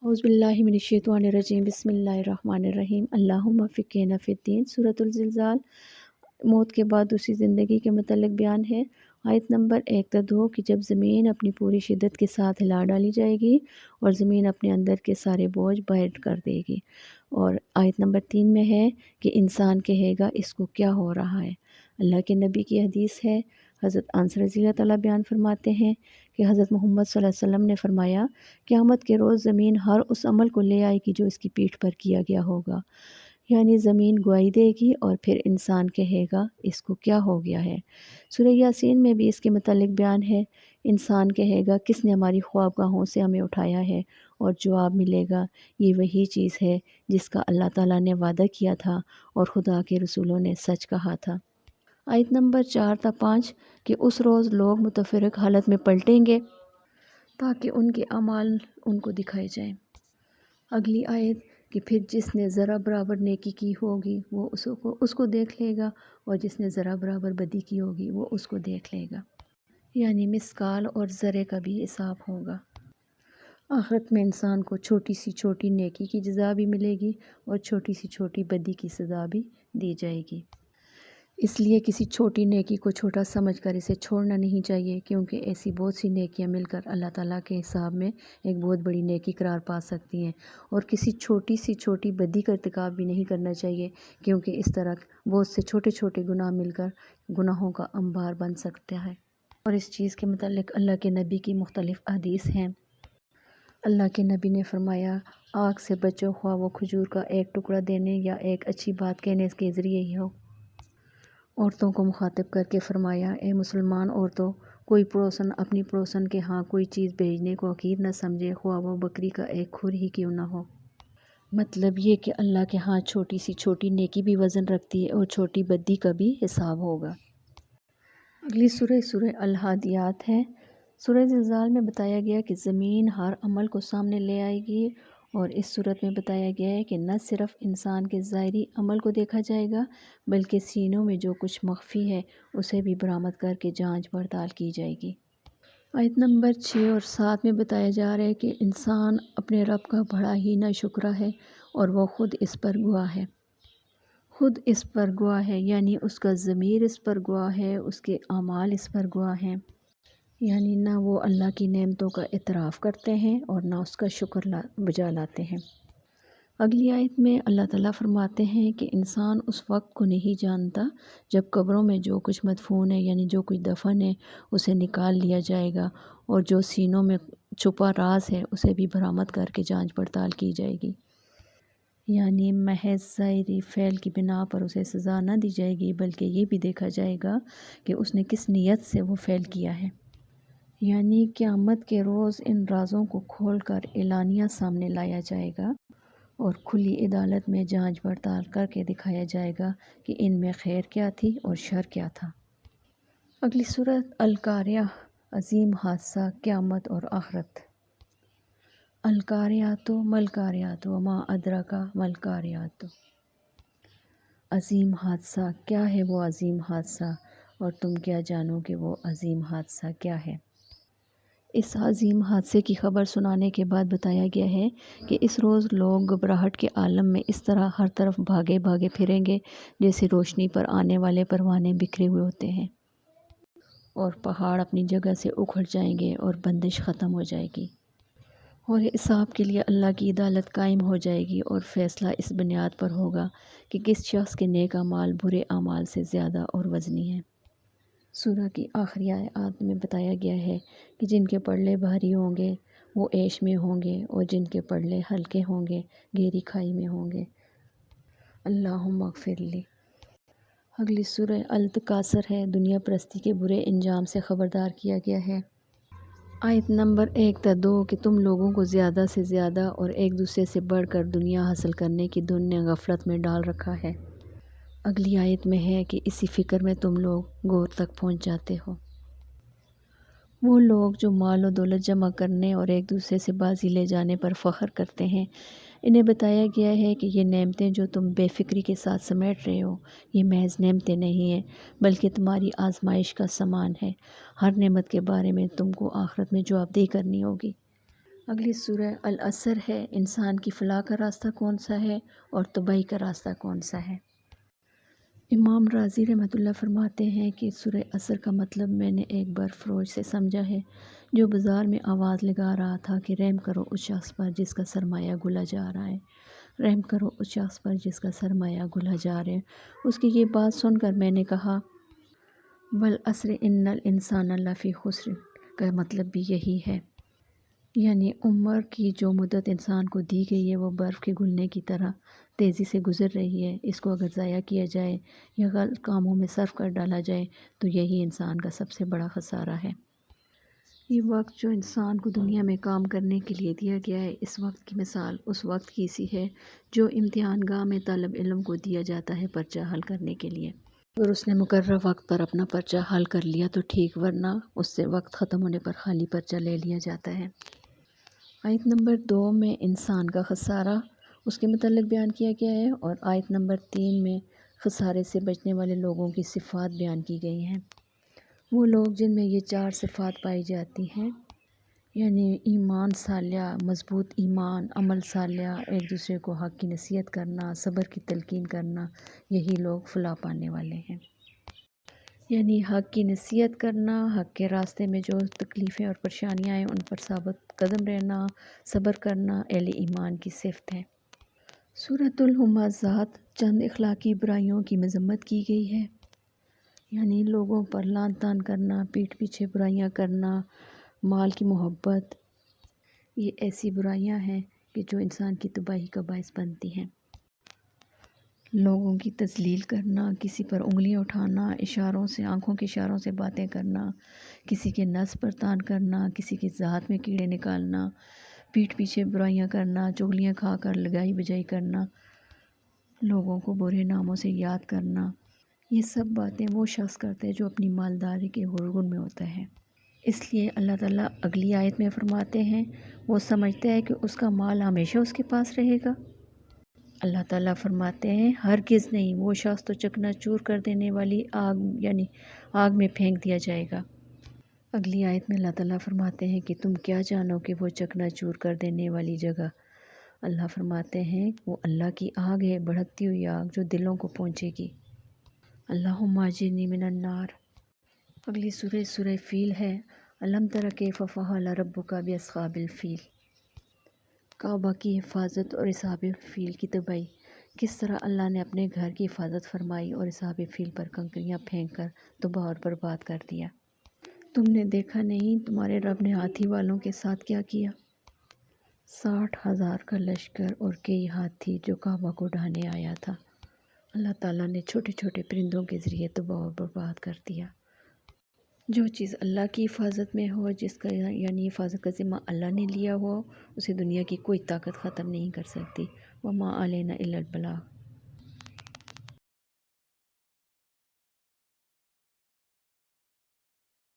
औज़ु बिल्लाहि मिनश्शैतानिर्रजीम बिस्मिल्लाहिर्रहमानिर्रहीम अल्लाहुम्मा फ़िक़्हिना फ़िद्दीन। सूरतुल ज़िलज़ाल। मौत के बाद दूसरी ज़िंदगी के मतलब बयान है। आयत नंबर 1 तक 2 कि जब ज़मीन अपनी पूरी शिद्दत के साथ हिला डाली जाएगी और ज़मीन अपने अंदर के सारे बोझ बाहर कर देगी। और आयत नंबर 3 में है कि इंसान कहेगा इसको क्या हो रहा है। अल्लाह के नबी की हदीस है, हज़रत अनस रज़ियल्लाहु तआला बयान फरमाते हैं कि हज़रत मोहम्मद सल्लल्लाहु अलैहि वसल्लम ने फरमाया, क़यामत के रोज़ ज़मीन हर उस अमल को ले आएगी जो इसकी पीठ पर किया गया होगा। यानी ज़मीन गवाही देगी और फिर इंसान कहेगा इसको क्या हो गया है। सूरह यासीन में भी इसके मतलब बयान है। इंसान कहेगा किसने हमारी ख्वाबगाहों से हमें उठाया है, और जवाब मिलेगा ये वही चीज़ है जिसका अल्लाह ताला ने वादा किया था और खुदा के रसूलों ने सच कहा था। आयत नंबर 4 था 5 कि उस रोज़ लोग मुतफ़र्रिक़ हालत में पलटेंगे ताकि उनके अमाल उनको दिखाए जाएं। अगली आयत कि फिर जिसने ज़रा बराबर नेकी की होगी वो उसको देख लेगा, और जिसने ज़रा बराबर बदी की होगी वो उसको देख लेगा। यानी मिसकाल और ज़रे का भी हिसाब होगा। आखिरत में इंसान को छोटी सी छोटी नेकी की सज़ा भी मिलेगी और छोटी सी छोटी बदी की सज़ा भी दी जाएगी। इसलिए किसी छोटी नेकी को छोटा समझकर इसे छोड़ना नहीं चाहिए, क्योंकि ऐसी बहुत सी नेकियां मिलकर अल्लाह ताला के हिसाब में एक बहुत बड़ी नेकी करार पा सकती हैं। और किसी छोटी सी छोटी बदी का इर्तिकाब भी नहीं करना चाहिए, क्योंकि इस तरह बहुत से छोटे छोटे गुनाह मिलकर गुनाहों का अंबार बन सकता है। और इस चीज़ के मतलब अल्लाह के नबी की मुख्तलिफ़ हदीस हैं। अल्लाह के नबी ने फरमाया, आग से बचो, ख्वाह वो खजूर का एक टुकड़ा देने या एक अच्छी बात कहने के ज़रिए ही हो। औरतों को मुखातिब करके फरमाया, ए मुसलमान औरतों, कोई पड़ोसन अपनी पड़ोसन के यहाँ कोई चीज़ भेजने को हकीर न समझे, ख्वाह वो बकरी का एक खुर ही क्यों ना हो। मतलब ये कि अल्लाह के यहाँ छोटी सी छोटी नेकी भी वज़न रखती है और छोटी बद्दी का भी हिसाब होगा। अगली सूरह अल-हादियात है। सूरह ज़िलज़ाल में बताया गया कि ज़मीन हर अमल को सामने ले आएगी, और इस सूरत में बताया गया है कि न सिर्फ़ इंसान के ज़ाहिरी अमल को देखा जाएगा, बल्कि सीनों में जो कुछ मख्फ़ी है उसे भी बरामद करके जांच पड़ताल की जाएगी। आयत नंबर 6 और 7 में बताया जा रहा है कि इंसान अपने रब का बड़ा ही नाशुक्रा है, और वो ख़ुद इस पर गवाह है। यानी उसका ज़मीर इस पर गवाह है, उसके अमाल इस पर गवाह हैं। यानी ना वो अल्लाह की नेमतों का इतराफ़ करते हैं और ना उसका शुक्र बजा लाते हैं। अगली आयत में अल्लाह ताला फरमाते हैं कि इंसान उस वक्त को नहीं जानता जब कब्रों में जो कुछ मदफून है, यानी जो कुछ दफन है, उसे निकाल लिया जाएगा, और जो सीनों में छुपा राज है उसे भी बरामद करके जांच पड़ताल की जाएगी। यानी महज ज़ाहिरी फ़ेल की बिना पर उसे सज़ा न दी जाएगी, बल्कि ये भी देखा जाएगा कि उसने किस नीयत से वो फ़ेल किया है। यानी क़यामत के रोज़ इन राज़ों को खोलकर एलानिया सामने लाया जाएगा और खुली अदालत में जांच पड़ताल करके दिखाया जाएगा कि इनमें खैर क्या थी और शर क्या था। अगली सूरत अल-कारिया, अज़ीम हादसा, क़यामत और आखिरत। अल-कारियातु मल-कारियातु वमा अदराका मल-कारियातु। अज़ीम हादसा, क्या है वो अज़ीम हादसा, और तुम क्या जानो कि वो अज़ीम हादसा क्या है। इस अज़ीम हादसे की ख़बर सुनाने के बाद बताया गया है कि इस रोज़ लोग घबराहट के आलम में इस तरह हर तरफ भागे भागे फिरेंगे जैसे रोशनी पर आने वाले परवाने बिखरे हुए होते हैं, और पहाड़ अपनी जगह से उखड़ जाएंगे और बंदिश ख़त्म हो जाएगी, और हिसाब के लिए अल्लाह की अदालत कायम हो जाएगी, और फ़ैसला इस बुनियाद पर होगा कि किस शख्स के नेक अमाल बुरे अमाल से ज़्यादा और वज़नी है। सूरह की आखिरी आयत में बताया गया है कि जिनके पल्ले भारी होंगे वो ऐश में होंगे, और जिनके पल्ले हल्के होंगे गहरी खाई में होंगे। अल्लाहुम्मा अग़फ़िरली। अगली सूरह अल-तकासुर है। दुनिया परस्ती के बुरे अंजाम से ख़बरदार किया गया है। आयत नंबर 1 था 2 कि तुम लोगों को ज़्यादा से ज़्यादा और एक दूसरे से बढ़कर दुनिया हासिल करने की धुन ने गफलत में डाल रखा है। अगली आयत में है कि इसी फ़िक्र में तुम लोग गौर तक पहुँच जाते हो। वो लोग जो माल और दौलत जमा करने और एक दूसरे से बाजी ले जाने पर फ़ख्र करते हैं, इन्हें बताया गया है कि ये नेमतें जो तुम बेफ़िक्री के साथ समेट रहे हो, ये महज नेमतें नहीं हैं, बल्कि तुम्हारी आजमाइश का सामान है। हर नेमत के बारे में तुमको आखिरत में जवाबदेही करनी होगी। اگلی سورہ العصر ہے، انسان کی فلاح کا راستہ کون سا ہے اور تباہی کا راستہ کون سا ہے۔ امام رازی رحمۃ اللہ فرماتے ہیں کہ سورہ عصر کا مطلب میں نے ایک بار فروش سے سمجھا ہے جو بازار میں آواز لگا رہا تھا کہ رحم کرو اس شخص پر جس کا سرمایہ گلا جا رہا ہے، رحم کرو اس شخص پر جس کا سرمایہ گلا جا رہا ہے۔ اس کی یہ بات سن کر میں نے کہا والعصر ان الانسان لفی خسر، کا مطلب بھی یہی ہے، یعنی عمر کی جو مدت انسان کو دی گئی ہے وہ برف کے گھلنے کی طرح تیزی سے گزر رہی ہے۔ اس کو اگر ضائع کیا جائے یا غلط کاموں میں صرف کر ڈالا جائے تو یہی انسان کا سب سے بڑا خسارہ ہے۔ یہ وقت جو انسان کو دنیا میں کام کرنے کے لیے دیا گیا ہے، اس وقت کی مثال اس وقت کی سی ہے جو امتحان گاہ میں طالب علم کو دیا جاتا ہے پرچہ حل کرنے کے لیے۔ اگر اس نے مقررہ وقت پر اپنا پرچہ حل کر لیا تو ٹھیک، ورنہ اس سے وقت ختم ہونے پر خالی پرچہ لے لیا جاتا ہے۔ آیت نمبر 2 میں انسان کا خسارہ اس کے متعلق بیان کیا گیا ہے، اور آیت نمبر 3 میں خسارے سے بچنے والے لوگوں کی صفات بیان کی گئی ہیں۔ وہ لوگ جن میں یہ 4 صفات پائی جاتی ہیں، یعنی ایمان صالح، مضبوط ایمان، عمل صالح، ایک دوسرے کو حق کی نصیحت کرنا، صبر کی تلقین کرنا، یہی لوگ فلاح پانے والے ہیں۔ یعنی حق کی نصیحت کرنا، حق کے راستے میں جو تکلیفیں اور پریشانیاں ہیں ان پر ثابت قدم رہنا، صبر کرنا اہل ایمان کی صفت ہے۔ سورۃ الہمزات چند اخلاقی برائیوں کی مذمت کی گئی ہے، یعنی لوگوں پر لعن طعن کرنا، پیٹھ پیچھے برائیاں کرنا، مال کی محبت، یہ ایسی برائیاں ہیں کہ جو انسان کی تباہی کا باعث بنتی ہیں۔ لوگوں کی تذلیل کرنا، کسی پر انگلیاں اٹھانا، اشاروں سے، آنکھوں کے اشاروں سے باتیں کرنا، کسی کے نفس پر طعن کرنا، کسی کی ذات میں کیڑے نکالنا، پیٹھ پیچھے برائیاں کرنا، چغلیاں کھا کر لگائی بجائی کرنا، لوگوں کو برے ناموں سے یاد کرنا، یہ سب باتیں وہ شخص کرتے ہیں جو اپنی مالداری کے غرور میں ہوتا ہے۔ اس لیے اللہ تعالیٰ اگلی آیت میں فرماتے ہیں وہ سمجھتا ہے کہ اس کا مال ہمیشہ اس کے پاس رہے گا۔ اللہ تعالیٰ فرماتے ہیں ہرگز نہیں، وہ شخص تو چکنا چور کر دینے والی آگ یعنی آگ میں پھینک دیا جائے گا۔ اگلی آیت میں اللہ تعالیٰ فرماتے ہیں کہ تم کیا جانو کہ وہ چکنا چور کر دینے والی جگہ، اللہ فرماتے ہیں وہ اللہ کی آگ ہے، بھڑکتی ہوئی آگ جو دلوں کو پہنچے گی۔ اللہم اجرنی من النار۔ اگلی سورہ فیل ہے۔ الم تر کیف فعل ربک باصحاب الفیل، کعبہ کی حفاظت اور اصحاب فیل کی تباہی، کس طرح اللہ نے اپنے گھر کی حفاظت فرمائی اور اصحاب فیل پر کنکریاں پھینک کر تباہ اور برباد کر دیا۔ تم نے دیکھا نہیں تمہارے رب نے ہاتھی والوں کے ساتھ کیا کیا؟ 60,000 کا لشکر اور کئی ہاتھی جو کعبہ کو ڈھانے آیا تھا، اللہ تعالیٰ نے چھوٹے چھوٹے پرندوں کے ذریعے تباہ اور برباد کر دیا۔ جو چیز اللہ کی حفاظت میں ہو، جس کا یعنی حفاظت کا ذمہ اللہ نے لیا ہو، اسے دنیا کی کوئی طاقت ختم نہیں کر سکتی۔ وما علینا الا البلاغ۔